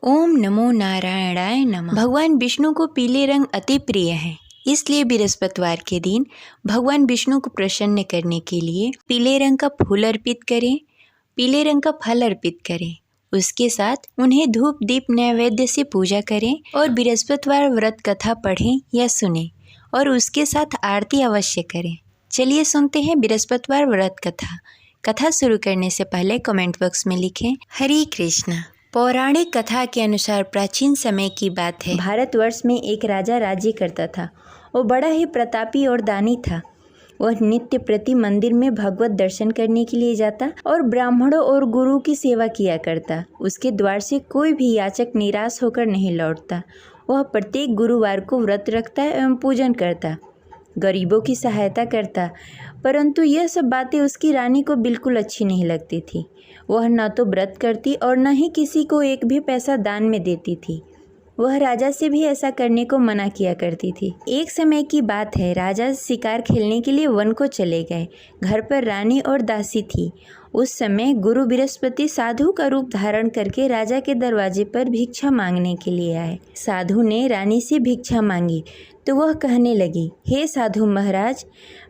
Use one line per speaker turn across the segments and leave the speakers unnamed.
ओम नमो नारायणाय नमः। भगवान विष्णु को पीले रंग अति प्रिय है, इसलिए बृहस्पतिवार के दिन भगवान विष्णु को प्रसन्न करने के लिए पीले रंग का फूल अर्पित करें, पीले रंग का फल अर्पित करें। उसके साथ उन्हें धूप दीप नैवेद्य से पूजा करें और बृहस्पतिवार व्रत कथा पढ़ें या सुनें और उसके साथ आरती अवश्य करें। चलिए सुनते हैं बृहस्पतिवार व्रत कथा। कथा शुरू करने से पहले कमेंट बॉक्स में लिखें हरे कृष्णा। पौराणिक कथा के अनुसार प्राचीन समय की बात है। भारतवर्ष में एक राजा राज्य करता था। वो बड़ा ही प्रतापी और दानी था। वह नित्य प्रति मंदिर में भगवत दर्शन करने के लिए जाता और ब्राह्मणों और गुरु की सेवा किया करता। उसके द्वार से कोई भी याचक निराश होकर नहीं लौटता। वह प्रत्येक गुरुवार को व्रत रखता एवं पूजन करता, गरीबों की सहायता करता। परंतु यह सब बातें उसकी रानी को बिल्कुल अच्छी नहीं लगती थी। वह न तो व्रत करती और न ही किसी को एक भी पैसा दान में देती थी। वह राजा से भी ऐसा करने को मना किया करती थी। एक समय की बात है, राजा शिकार खेलने के लिए वन को चले गए। घर पर रानी और दासी थी। उस समय गुरु बृहस्पति साधु का रूप धारण करके राजा के दरवाजे पर भिक्षा मांगने के लिए आए। साधु ने रानी से भिक्षा मांगी तो वह कहने लगी, हे साधु महाराज,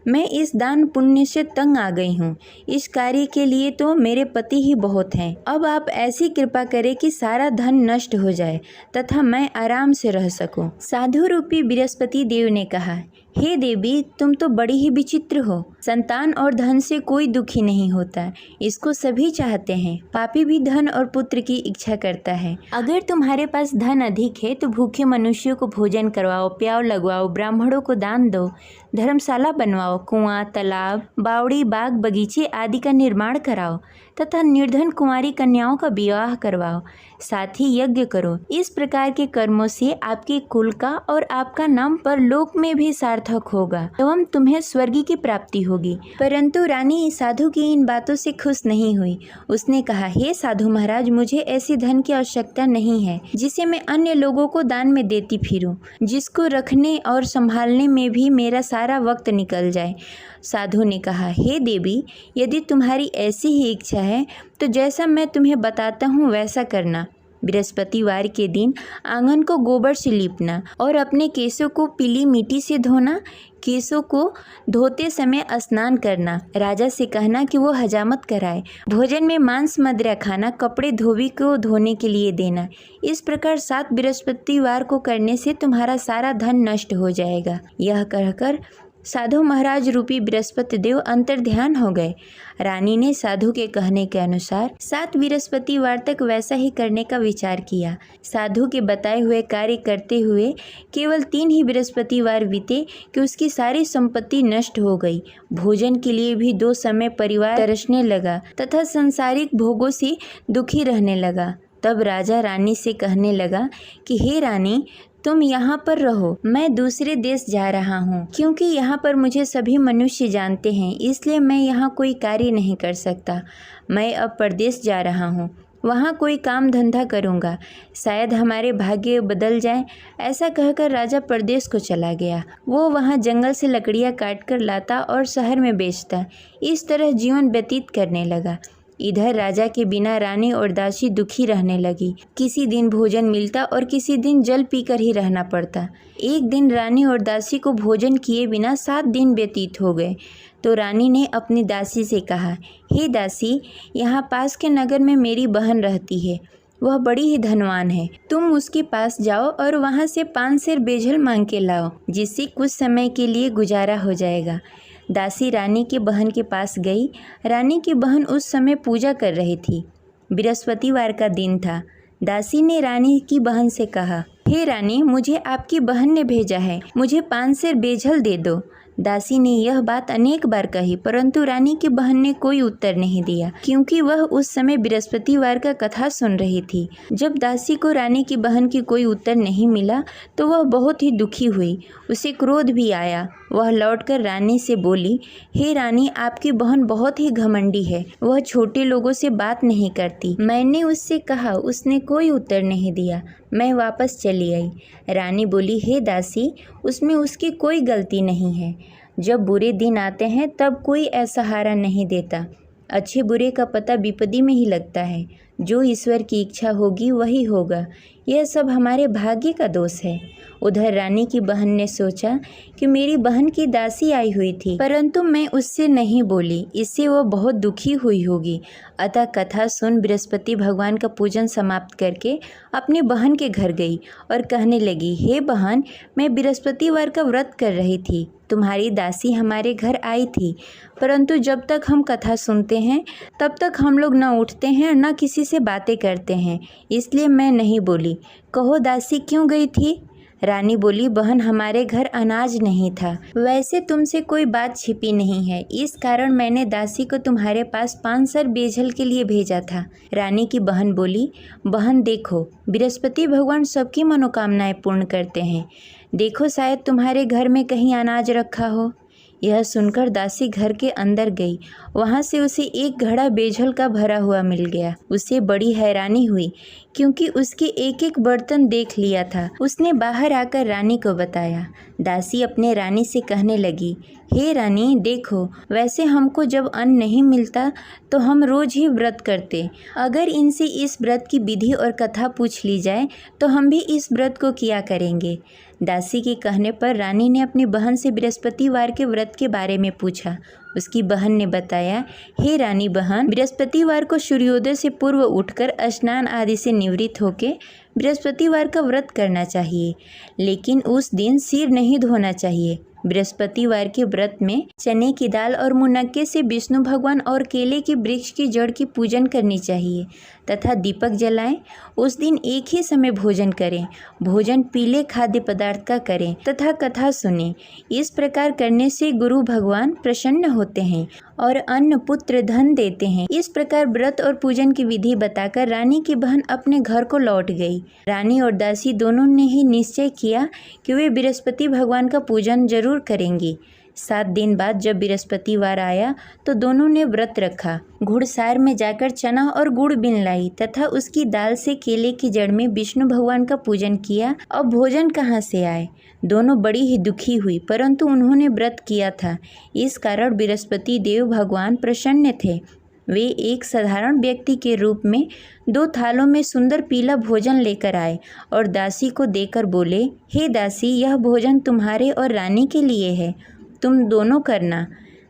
मैं इस दान पुण्य से तंग आ गई हूँ। इस कार्य के लिए तो मेरे पति ही बहुत हैं। अब आप ऐसी कृपा करें कि सारा धन नष्ट हो जाए तथा मैं आराम से रह सकूं। साधु रूपी बृहस्पति देव ने कहा, हे देवी, तुम तो बड़ी ही विचित्र हो। संतान और धन से कोई दुखी नहीं होता, इसको सभी चाहते हैं। पापी भी धन और पुत्र की इच्छा करता है। अगर तुम्हारे पास धन अधिक है तो भूखे मनुष्यों को भोजन करवाओ, प्याव लगवाओ, ब्राह्मणों को दान दो, धर्मशाला बनवाओ, कुआं, तालाब, बावड़ी, बाग, बगीचे आदि का निर्माण कराओ तथा निर्धन कुंवारी कन्याओं का विवाह करवाओ। साथ ही यज्ञ करो। इस प्रकार के कर्मों से आपके कुल का और आपका नाम परलोक में भी सार्थक होगा एवं तुम्हें स्वर्ग की प्राप्ति होगी। परंतु रानी साधु की इन बातों से खुश नहीं हुई। उसने कहा, हे साधु महाराज, मुझे ऐसी धन की आवश्यकता नहीं है जिसे मैं अन्य लोगों को दान में देती फिरूं, जिसको रखने और संभालने में भी मेरा सारा वक्त निकल जाए। साधु ने कहा, हे देवी, यदि तुम्हारी ऐसी ही इच्छा है तो जैसा मैं तुम्हें बताता हूँ वैसा करना। बृहस्पतिवार के दिन आंगन को गोबर से लीपना और अपने केशों को पीली मिट्टी से धोना। केशों को धोते समय स्नान करना। राजा से कहना कि वो हजामत कराए। भोजन में मांस मदिरा खाना, कपड़े धोबी को धोने के लिए देना। इस प्रकार 7 बृहस्पतिवार को करने से तुम्हारा सारा धन नष्ट हो जाएगा। यह कहकर साधु महाराज रूपी बृहस्पति देव अंतर्ध्यान हो गए। रानी ने साधु के कहने के अनुसार 7 बृहस्पतिवार तक वैसा ही करने का विचार किया। साधु के बताए हुए कार्य करते हुए केवल 3 ही बृहस्पतिवार बीते कि उसकी सारी संपत्ति नष्ट हो गई। भोजन के लिए भी 2 समय परिवार तरसने लगा तथा सांसारिक भोगों से दुखी रहने लगा। तब राजा रानी से कहने लगा कि हे रानी, तुम यहाँ पर रहो, मैं दूसरे देश जा रहा हूँ। क्योंकि यहाँ पर मुझे सभी मनुष्य जानते हैं, इसलिए मैं यहाँ कोई कार्य नहीं कर सकता। मैं अब परदेश जा रहा हूँ, वहाँ कोई काम धंधा करूँगा, शायद हमारे भाग्य बदल जाए। ऐसा कहकर राजा परदेश को चला गया। वो वहाँ जंगल से लकड़ियाँ काट कर लाता और शहर में बेचता। इस तरह जीवन व्यतीत करने लगा। इधर राजा के बिना रानी और दासी दुखी रहने लगी। किसी दिन भोजन मिलता और किसी दिन जल पीकर ही रहना पड़ता। एक दिन रानी और दासी को भोजन किए बिना 7 दिन व्यतीत हो गए। तो रानी ने अपनी दासी से कहा, हे दासी, यहाँ पास के नगर में मेरी बहन रहती है। वह बड़ी ही धनवान है। तुम उसके पास जाओ और वहाँ से 5 सेर बेजल मांग के लाओ, जिससे कुछ समय के लिए गुजारा हो जाएगा। दासी रानी की बहन के पास गई। रानी की बहन उस समय पूजा कर रही थी। बृहस्पतिवार का दिन था। दासी ने रानी की बहन से कहा, हे रानी, मुझे आपकी बहन ने भेजा है, मुझे 5 सेर बेजल दे दो। दासी ने यह बात अनेक बार कही, परंतु रानी की बहन ने कोई उत्तर नहीं दिया, क्योंकि वह उस समय बृहस्पतिवार का कथा सुन रही थी। जब दासी को रानी की बहन की कोई उत्तर नहीं मिला तो वह बहुत ही दुखी हुई। उसे क्रोध भी आया। वह लौटकर रानी से बोली, हे रानी, आपकी बहन बहुत ही घमंडी है। वह छोटे लोगों से बात नहीं करती। मैंने उससे कहा, उसने कोई उत्तर नहीं दिया। मैं वापस चली आई। रानी बोली, हे दासी, उसमें उसकी कोई गलती नहीं है। जब बुरे दिन आते हैं तब कोई असहारा नहीं देता। अच्छे बुरे का पता विपत्ति में ही लगता है। जो ईश्वर की इच्छा होगी वही होगा, यह सब हमारे भाग्य का दोष है। उधर रानी की बहन ने सोचा कि मेरी बहन की दासी आई हुई थी, परंतु मैं उससे नहीं बोली, इससे वह बहुत दुखी हुई होगी। अतः कथा सुन बृहस्पति भगवान का पूजन समाप्त करके अपनी बहन के घर गई और कहने लगी, हे बहन, मैं बृहस्पतिवार का व्रत कर रही थी, तुम्हारी दासी हमारे घर आई थी, परंतु जब तक हम कथा सुनते हैं तब तक हम लोग न उठते हैं न किसी से बातें करते हैं, इसलिए मैं नहीं बोली। कहो दासी क्यों गई थी? रानी बोली, बहन, हमारे घर अनाज नहीं था। वैसे तुमसे कोई बात छिपी नहीं है, इस कारण मैंने दासी को तुम्हारे पास 5 सर बेझल के लिए भेजा था। रानी की बहन बोली, बहन देखो, बृहस्पति भगवान सबकी मनोकामनाएं पूर्ण करते हैं, देखो शायद तुम्हारे घर में कहीं अनाज रखा हो। यह सुनकर दासी घर के अंदर गई, वहाँ से उसे एक घड़ा बेझल का भरा हुआ मिल गया। उसे बड़ी हैरानी हुई क्योंकि उसके एक एक बर्तन देख लिया था। उसने बाहर आकर रानी को बताया। दासी अपने रानी से कहने लगी, हे रानी देखो, वैसे हमको जब अन्न नहीं मिलता तो हम रोज ही व्रत करते, अगर इनसे इस व्रत की विधि और कथा पूछ ली जाए तो हम भी इस व्रत को किया करेंगे। दासी के कहने पर रानी ने अपनी बहन से बृहस्पतिवार के व्रत के बारे में पूछा। उसकी बहन ने बताया, हे रानी बहन, बृहस्पतिवार को सूर्योदय से पूर्व उठकर स्नान आदि से निवृत्त होकर बृहस्पतिवार का व्रत करना चाहिए, लेकिन उस दिन सिर नहीं धोना चाहिए। बृहस्पतिवार के व्रत में चने की दाल और मुनक्के से विष्णु भगवान और केले के वृक्ष की जड़ की पूजन करनी चाहिए तथा दीपक जलाएं। उस दिन एक ही समय भोजन करें, भोजन पीले खाद्य पदार्थ का करें तथा कथा सुनें। इस प्रकार करने से गुरु भगवान प्रसन्न होते हैं और अन्न पुत्र धन देते हैं। इस प्रकार व्रत और पूजन की विधि बताकर रानी की बहन अपने घर को लौट गई। रानी और दासी दोनों ने ही निश्चय किया कि वे बृहस्पति भगवान का पूजन जरूर करेंगी। 7 दिन बाद जब बृहस्पतिवार आया तो दोनों ने व्रत रखा। घुड़सार में जाकर चना और गुड़ बीन लाई तथा उसकी दाल से केले की जड़ में विष्णु भगवान का पूजन किया। अब भोजन कहाँ से आए? दोनों बड़ी ही दुखी हुई, परंतु उन्होंने व्रत किया था, इस कारण बृहस्पति देव भगवान प्रसन्न थे। वे एक साधारण व्यक्ति के रूप में 2 थालों में सुंदर पीला भोजन लेकर आए और दासी को देकर बोले, हे दासी, यह भोजन तुम्हारे और रानी के लिए है, तुम दोनों करना।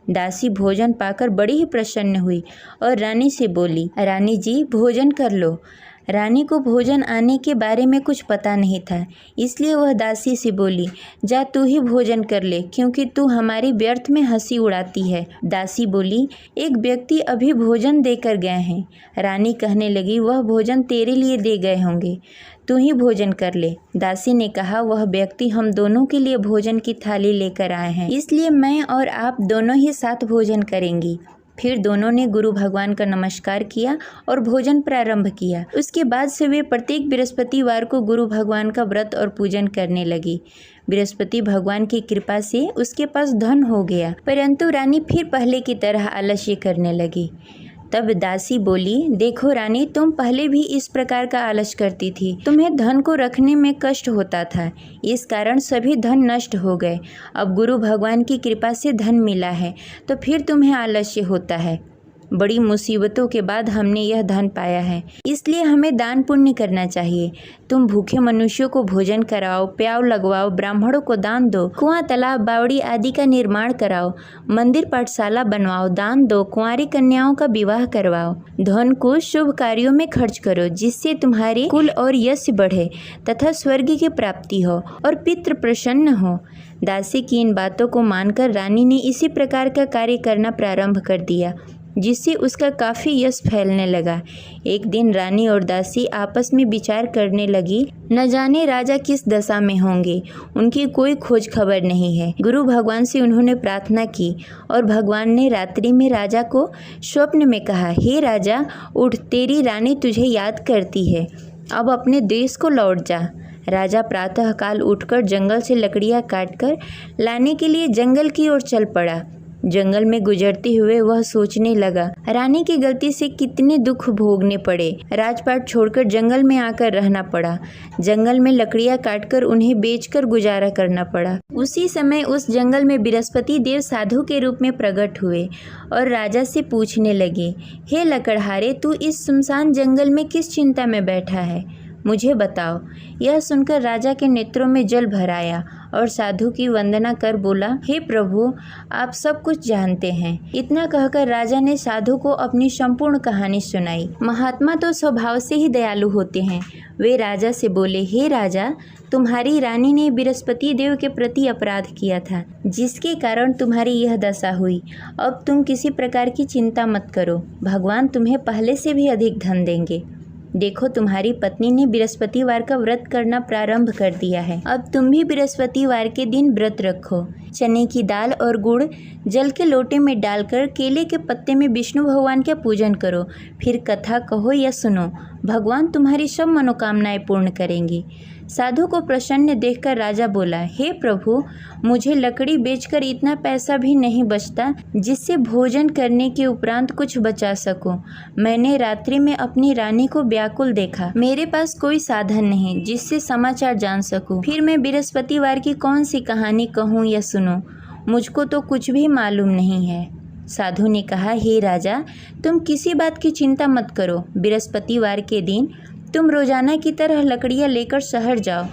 दासी भोजन पाकर बड़ी ही प्रसन्न हुई और रानी से बोली, रानी जी भोजन कर लो। रानी को भोजन आने के बारे में कुछ पता नहीं था, इसलिए वह दासी से बोली, जा तू ही भोजन कर ले, क्योंकि तू हमारी व्यर्थ में हंसी उड़ाती है। दासी बोली, एक व्यक्ति अभी भोजन देकर गए हैं। रानी कहने लगी, वह भोजन तेरे लिए दे गए होंगे, तू ही भोजन कर ले। दासी ने कहा, वह व्यक्ति हम दोनों के लिए भोजन की थाली लेकर आए हैं, इसलिए मैं और आप दोनों ही साथ भोजन करेंगी। फिर दोनों ने गुरु भगवान का नमस्कार किया और भोजन प्रारंभ किया। उसके बाद से वे प्रत्येक बृहस्पतिवार को गुरु भगवान का व्रत और पूजन करने लगी। बृहस्पति भगवान की कृपा से उसके पास धन हो गया, परंतु रानी फिर पहले की तरह आलस्य करने लगी। तब दासी बोली, देखो रानी, तुम पहले भी इस प्रकार का आलस करती थी, तुम्हें धन को रखने में कष्ट होता था, इस कारण सभी धन नष्ट हो गए। अब गुरु भगवान की कृपा से धन मिला है तो फिर तुम्हें आलस्य होता है। बड़ी मुसीबतों के बाद हमने यह धन पाया है, इसलिए हमें दान पुण्य करना चाहिए। तुम भूखे मनुष्यों को भोजन कराओ, प्याव लगवाओ, ब्राह्मणों को दान दो, कुआं, तालाब, बावड़ी आदि का निर्माण कराओ, मंदिर पाठशाला बनवाओ, दान दो, कुंवारी कन्याओं का विवाह करवाओ। धन को शुभ कार्यों में खर्च करो, जिससे तुम्हारे कुल और यश बढ़े तथा स्वर्ग की प्राप्ति हो और पितृ प्रसन्न हो। दासी की इन बातों को मानकर रानी ने इसी प्रकार का कार्य करना प्रारंभ कर दिया, जिससे उसका काफ़ी यश फैलने लगा। एक दिन रानी और दासी आपस में विचार करने लगी, न जाने राजा किस दशा में होंगे, उनकी कोई खोज खबर नहीं है। गुरु भगवान से उन्होंने प्रार्थना की और भगवान ने रात्रि में राजा को स्वप्न में कहा, हे राजा उठ, तेरी रानी तुझे याद करती है, अब अपने देश को लौट जा। राजा प्रातःकाल उठकर जंगल से लकड़ियाँ काटकर लाने के लिए जंगल की ओर चल पड़ा। जंगल में गुजरते हुए वह सोचने लगा, रानी की गलती से कितने दुख भोगने पड़े। राजपाट छोड़कर जंगल में आकर रहना पड़ा। जंगल में लकड़ियां काटकर उन्हें बेचकर गुजारा करना पड़ा। उसी समय उस जंगल में बृहस्पति देव साधु के रूप में प्रकट हुए और राजा से पूछने लगे, हे लकड़हारे, तू इस सुनसान जंगल में किस चिंता में बैठा है, मुझे बताओ। यह सुनकर राजा के नेत्रों में जल भर आया और साधु की वंदना कर बोला, हे प्रभु, आप सब कुछ जानते हैं। इतना कहकर राजा ने साधु को अपनी संपूर्ण कहानी सुनाई। महात्मा तो स्वभाव से ही दयालु होते हैं। वे राजा से बोले, हे राजा, तुम्हारी रानी ने बृहस्पति देव के प्रति अपराध किया था, जिसके कारण तुम्हारी यह दशा हुई। अब तुम किसी प्रकार की चिंता मत करो, भगवान तुम्हें पहले से भी अधिक धन देंगे। देखो, तुम्हारी पत्नी ने बृहस्पतिवार का व्रत करना प्रारंभ कर दिया है। अब तुम भी बृहस्पतिवार के दिन व्रत रखो। चने की दाल और गुड़ जल के लोटे में डालकर केले के पत्ते में विष्णु भगवान का पूजन करो। फिर कथा कहो या सुनो, भगवान तुम्हारी सब मनोकामनाएं पूर्ण करेंगे। साधु को प्रसन्न देखकर राजा बोला, हे प्रभु, मुझे लकड़ी बेचकर इतना पैसा भी नहीं बचता जिससे भोजन करने के उपरांत कुछ बचा सकूं। मैंने रात्रि में अपनी रानी को व्याकुल देखा। मेरे पास कोई साधन नहीं जिससे समाचार जान सकूं। फिर मैं बृहस्पतिवार की कौन सी कहानी कहूं या सुनूं, मुझको तो कुछ भी मालूम नहीं है। साधु ने कहा, हे राजा, तुम किसी बात की चिंता मत करो। बृहस्पतिवार के दिन तुम रोजाना की तरह लकड़ियाँ लेकर शहर जाओ।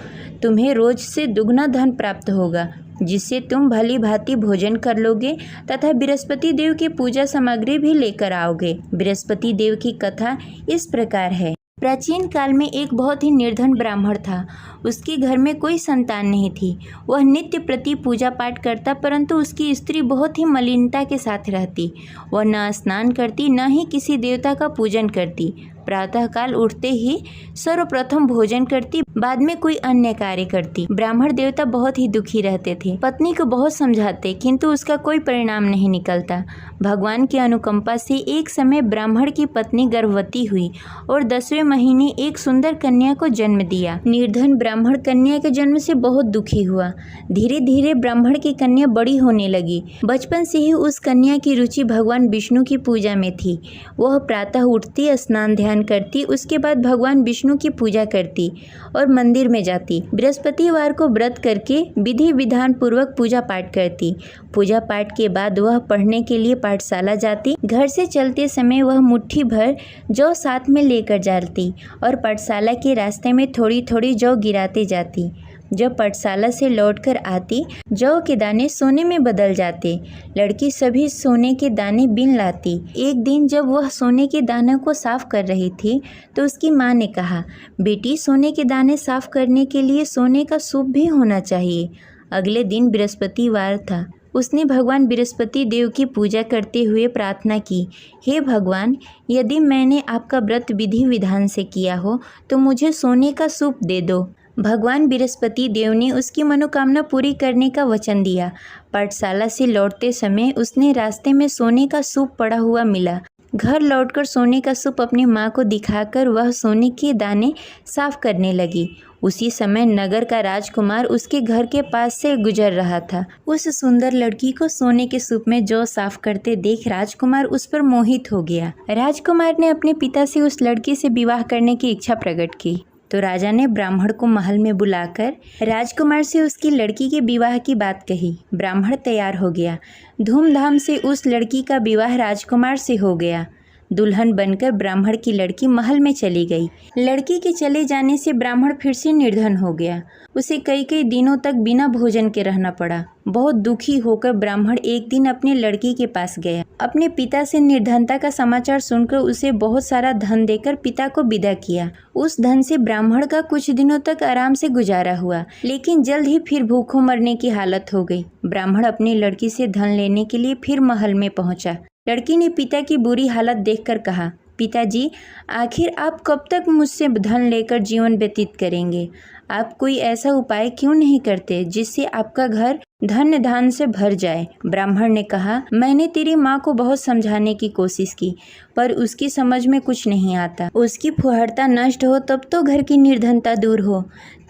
तुम्हें रोज से दुगना धन प्राप्त होगा, जिससे तुम भली भांति भोजन कर लोगे तथा बृहस्पति देव की पूजा सामग्री भी लेकर आओगे। बृहस्पति देव की कथा इस प्रकार है। प्राचीन काल में एक बहुत ही निर्धन ब्राह्मण था। उसके घर में कोई संतान नहीं थी। वह नित्य प्रति पूजा पाठ करता, परंतु उसकी स्त्री बहुत ही मलिनता के साथ रहती। वह न स्नान करती, न ही किसी देवता का पूजन करती। प्रातःकाल उठते ही सर्वप्रथम भोजन करती, बाद में कोई अन्य कार्य करती। ब्राह्मण देवता बहुत ही दुखी रहते थे। पत्नी को बहुत समझाते, किंतु उसका कोई परिणाम नहीं निकलता। भगवान की अनुकंपा से एक समय ब्राह्मण की पत्नी गर्भवती हुई और 10वें महीने एक सुंदर कन्या को जन्म दिया। निर्धन ब्राह्मण कन्या के जन्म से बहुत दुखी हुआ। धीरे धीरे ब्राह्मण की कन्या बड़ी होने लगी। बचपन से ही उस कन्या की रुचि भगवान विष्णु की पूजा में थी। वह प्रातः उठती, स्नान ध्यान करती, उसके बाद भगवान विष्णु की पूजा करती और मंदिर में जाती। बृहस्पतिवार को व्रत करके विधि विधान पूर्वक पूजा पाठ करती। पूजा पाठ के बाद वह पढ़ने के लिए पाठशाला जाती। घर से चलते समय वह मुट्ठी भर जौ साथ में लेकर जाती और पाठशाला के रास्ते में थोड़ी थोड़ी जौ गिराते जाती। जब पाठशाला से लौटकर आती, जौ के दाने सोने में बदल जाते। लड़की सभी सोने के दाने बीन लाती। एक दिन जब वह सोने के दानों को साफ कर रही थी, तो उसकी माँ ने कहा, बेटी, सोने के दाने साफ करने के लिए सोने का सूप भी होना चाहिए। अगले दिन बृहस्पतिवार था। उसने भगवान बृहस्पति देव की पूजा करते हुए प्रार्थना की, हे भगवान, यदि मैंने आपका व्रत विधि विधान से किया हो तो मुझे सोने का सूप दे दो। भगवान बृहस्पति देव ने उसकी मनोकामना पूरी करने का वचन दिया। पाठशाला से लौटते समय उसने रास्ते में सोने का सूप पड़ा हुआ मिला। घर लौटकर सोने का सूप अपनी माँ को दिखाकर वह सोने के दाने साफ करने लगी। उसी समय नगर का राजकुमार उसके घर के पास से गुजर रहा था। उस सुंदर लड़की को सोने के सूप में जौ साफ करते देख राजकुमार उस पर मोहित हो गया। राजकुमार ने अपने पिता से उस लड़की से विवाह करने की इच्छा प्रकट की। तो राजा ने ब्राह्मण को महल में बुलाकर राजकुमार से उसकी लड़की के विवाह की बात कही। ब्राह्मण तैयार हो गया। धूमधाम से उस लड़की का विवाह राजकुमार से हो गया। दुल्हन बनकर ब्राह्मण की लड़की महल में चली गई। लड़की के चले जाने से ब्राह्मण फिर से निर्धन हो गया। उसे कई कई दिनों तक बिना भोजन के रहना पड़ा। बहुत दुखी होकर ब्राह्मण एक दिन अपने लड़की के पास गया। अपने पिता से निर्धनता का समाचार सुनकर उसे बहुत सारा धन देकर पिता को विदा किया। उस धन से ब्राह्मण का कुछ दिनों तक आराम से गुजारा हुआ, लेकिन जल्द ही फिर भूखों मरने की हालत हो गई। ब्राह्मण अपनी लड़की से धन लेने के लिए फिर महल में पहुंचा। लड़की ने पिता की बुरी हालत देखकर कहा, पिताजी, आखिर आप कब तक मुझसे धन लेकर जीवन व्यतीत करेंगे? आप कोई ऐसा उपाय क्यों नहीं करते जिससे आपका घर धन धान से भर जाए? ब्राह्मण ने कहा, मैंने तेरी माँ को बहुत समझाने की कोशिश की, पर उसकी समझ में कुछ नहीं आता। उसकी फुहरता नष्ट हो तब तो घर की निर्धनता दूर हो।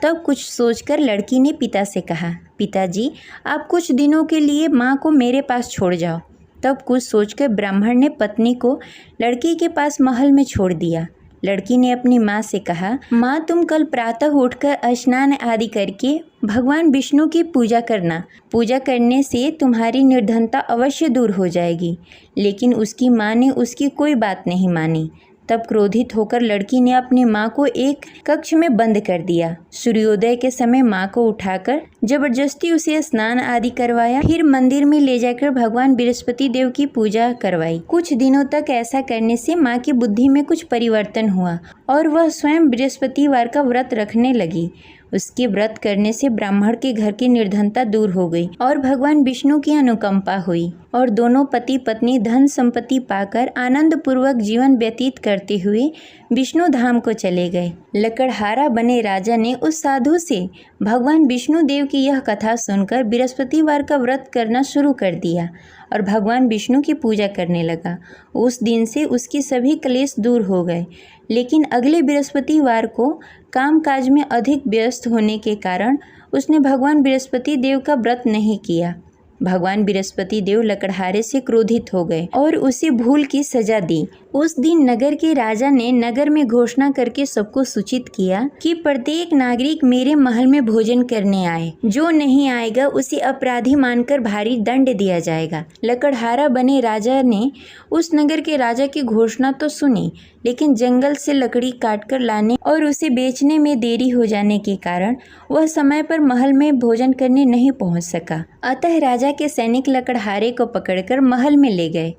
तब कुछ सोचकर लड़की ने पिता से कहा, पिताजी, आप कुछ दिनों के लिए माँ को मेरे पास छोड़ जाओ। तब कुछ सोचकर ब्राह्मण ने पत्नी को लड़की के पास महल में छोड़ दिया। लड़की ने अपनी माँ से कहा, माँ तुम कल प्रातः उठकर स्नान आदि करके भगवान विष्णु की पूजा करना। पूजा करने से तुम्हारी निर्धनता अवश्य दूर हो जाएगी। लेकिन उसकी माँ ने उसकी कोई बात नहीं मानी। तब क्रोधित होकर लड़की ने अपनी माँ को एक कक्ष में बंद कर दिया। सूर्योदय के समय माँ को उठाकर जबरदस्ती उसे स्नान आदि करवाया। फिर मंदिर में ले जाकर भगवान बृहस्पति देव की पूजा करवाई। कुछ दिनों तक ऐसा करने से माँ की बुद्धि में कुछ परिवर्तन हुआ और वह स्वयं बृहस्पतिवार का व्रत रखने लगी। उसके व्रत करने से ब्राह्मण के घर की निर्धनता दूर हो गई और भगवान विष्णु की अनुकंपा हुई और दोनों पति पत्नी धन संपत्ति पाकर आनंद पूर्वक जीवन व्यतीत करते हुए विष्णु धाम को चले गए। लकड़हारा बने राजा ने उस साधु से भगवान विष्णु देव की यह कथा सुनकर बृहस्पतिवार का व्रत करना शुरू कर दिया और भगवान विष्णु की पूजा करने लगा। उस दिन से उसके सभी क्लेश दूर हो गए। लेकिन अगले बृहस्पतिवार को कामकाज में अधिक व्यस्त होने के कारण उसने भगवान बृहस्पति देव का व्रत नहीं किया। भगवान बृहस्पति देव लकड़हारे से क्रोधित हो गए और उसे भूल की सजा दी। उस दिन नगर के राजा ने नगर में घोषणा करके सबको सूचित किया कि प्रत्येक नागरिक मेरे महल में भोजन करने आए। जो नहीं आएगा उसे अपराधी मानकर भारी दंड दिया जाएगा। लकड़हारा बने राजा ने उस नगर के राजा की घोषणा तो सुनी, लेकिन जंगल से लकड़ी काटकर लाने और उसे बेचने में देरी हो जाने के कारण वह समय पर महल में भोजन करने नहीं पहुंच सका। अतः राजा के सैनिक लकड़हारे को पकड़कर महल में ले गए।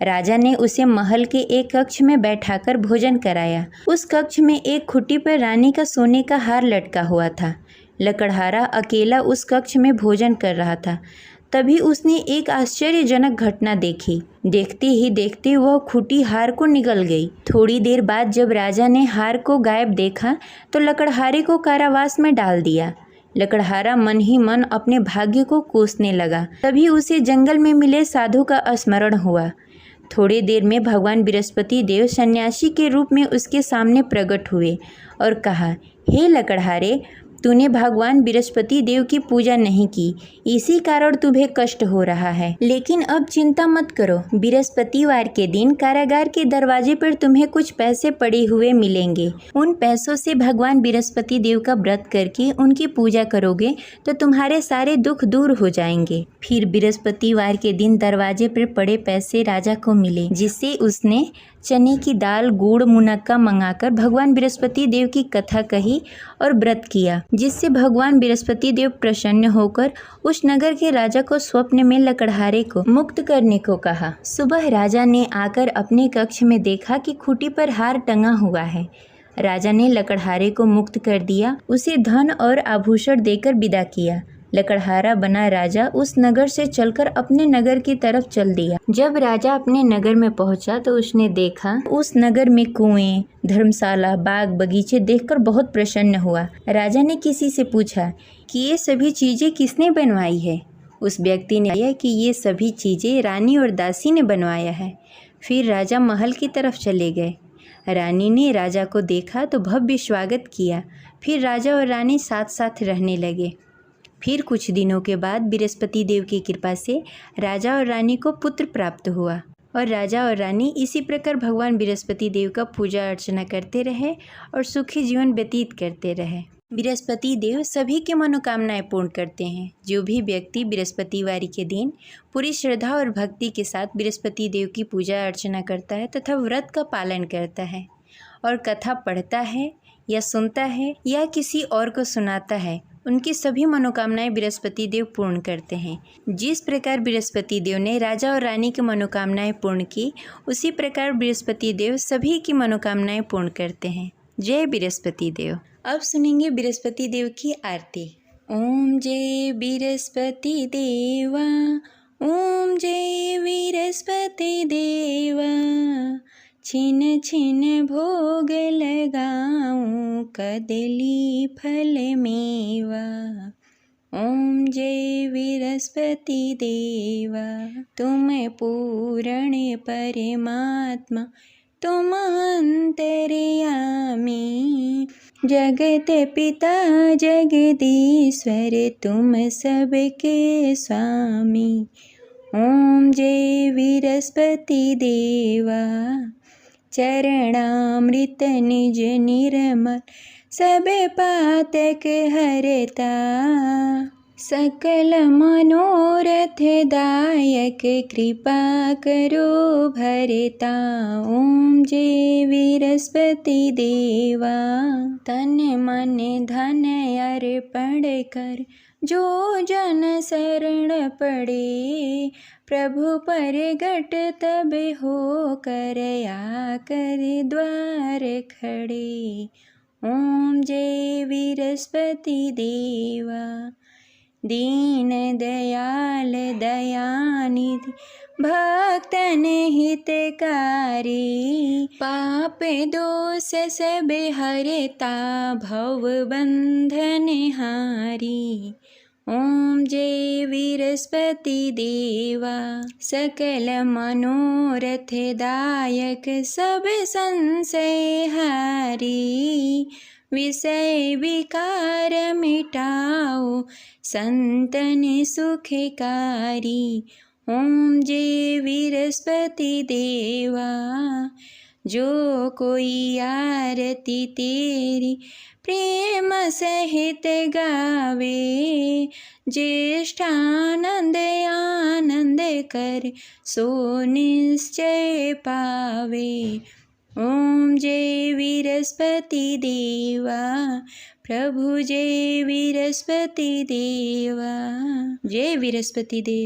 राजा ने उसे महल के एक कक्ष में बैठाकर भोजन कराया। उस कक्ष में एक खुट्टी पर रानी का सोने का हार लटका हुआ था। लकड़हारा अकेला उस कक्ष में भोजन कर रहा था। तभी उसने एक आश्चर्यजनक घटना देखी। देखते ही देखते वह खूंटी हार को निगल गई। थोड़ी देर बाद जब राजा ने हार को गायब देखा तो लकड़हारे को कारावास में डाल दिया। लकड़हारा मन ही मन अपने भाग्य को कोसने लगा। तभी उसे जंगल में मिले साधु का स्मरण हुआ। थोड़ी देर में भगवान बृहस्पति देव सन्यासी के रूप में उसके सामने प्रकट हुए और कहा, हे लकड़हारे, तूने भगवान बृहस्पति देव की पूजा नहीं की, इसी कारण तुम्हें कष्ट हो रहा है। लेकिन अब चिंता मत करो, बृहस्पतिवार के दिन कारागार के दरवाजे पर तुम्हें कुछ पैसे पड़े हुए मिलेंगे। उन पैसों से भगवान बृहस्पति देव का व्रत करके उनकी पूजा करोगे तो तुम्हारे सारे दुख दूर हो जाएंगे। फिर बृहस्पतिवार के दिन दरवाजे पर पड़े पैसे राजा को मिले, जिससे उसने चने की दाल, गुड़, मुनक्का मंगाकर भगवान बृहस्पति देव की कथा कही और व्रत किया, जिससे भगवान बृहस्पति देव प्रसन्न होकर उस नगर के राजा को स्वप्न में लकड़हारे को मुक्त करने को कहा। सुबह राजा ने आकर अपने कक्ष में देखा कि खूंटी पर हार टंगा हुआ है। राजा ने लकड़हारे को मुक्त कर दिया, उसे धन और आभूषण देकर विदा किया। लकड़हारा बना राजा उस नगर से चलकर अपने नगर की तरफ चल दिया। जब राजा अपने नगर में पहुंचा तो उसने देखा उस नगर में कुएं, धर्मशाला, बाग बगीचे देखकर बहुत प्रसन्न हुआ। राजा ने किसी से पूछा कि ये सभी चीजें किसने बनवाई है। उस व्यक्ति ने कहा कि ये सभी चीजें रानी और दासी ने बनवाया है। फिर राजा महल की तरफ चले गए। रानी ने राजा को देखा तो भव्य स्वागत किया। फिर राजा और रानी साथ साथ रहने लगे। फिर कुछ दिनों के बाद बृहस्पति देव की कृपा से राजा और रानी को पुत्र प्राप्त हुआ और राजा और रानी इसी प्रकार भगवान बृहस्पति देव का पूजा अर्चना करते रहे और सुखी जीवन व्यतीत करते रहे। बृहस्पति देव सभी की मनोकामनाएं पूर्ण करते हैं। जो भी व्यक्ति बृहस्पतिवार के दिन पूरी श्रद्धा और भक्ति के साथ बृहस्पति देव की पूजा अर्चना करता है तथा व्रत का पालन करता है और कथा पढ़ता है या सुनता है या किसी और को सुनाता है, उनकी सभी मनोकामनाएं बृहस्पति देव पूर्ण करते हैं। जिस प्रकार बृहस्पति देव ने राजा और रानी की मनोकामनाएं पूर्ण की, उसी प्रकार बृहस्पति देव सभी की मनोकामनाएं पूर्ण करते हैं। जय बृहस्पति देव। अब सुनेंगे बृहस्पति देव की आरती। ओम जय बृहस्पति देवा, ओम जय बृहस्पति देवा, छिन छिन भोग लगाऊं कदली फल मेवा। ओम जय बृहस्पति देवा, तुम पूर्ण परमात्मा, तुम अंतर्यामी, जगत पिता जगदीश्वर, तुम सबके स्वामी। ओम जय विरस्पति देवा, चरणामृत निज निर्मल, सब पातक हरता, सकल मनोरथ दायक, कृपा करो भरता। ओम जय विरस्पति देवा, तन मन धन अर्पण कर, जो जन शरण पड़े, प्रभु परगट तब हो कर, आकर द्वार खड़े। ओम जय विरस्पति देवा, दीन दयाल दयानिधि, भक्तन हितकारी, पाप दोष सब हरता, भव बंधन हारी। ओम जय विरस्पति देवा, सकल मनोरथ दायक, सब संशय हारी, विषय विकार मिटाओ, संतन सुखकारी। ओम जय विरस्पति देवा, जो कोई आरती तेरी प्रेम सहित गावे, ज्येष्ठानंद आनंद कर, सो निश्चय पावे। ओम जय विरस्पति देवा, प्रभु जय विरस्पति देवा, जय विरस्पति देव।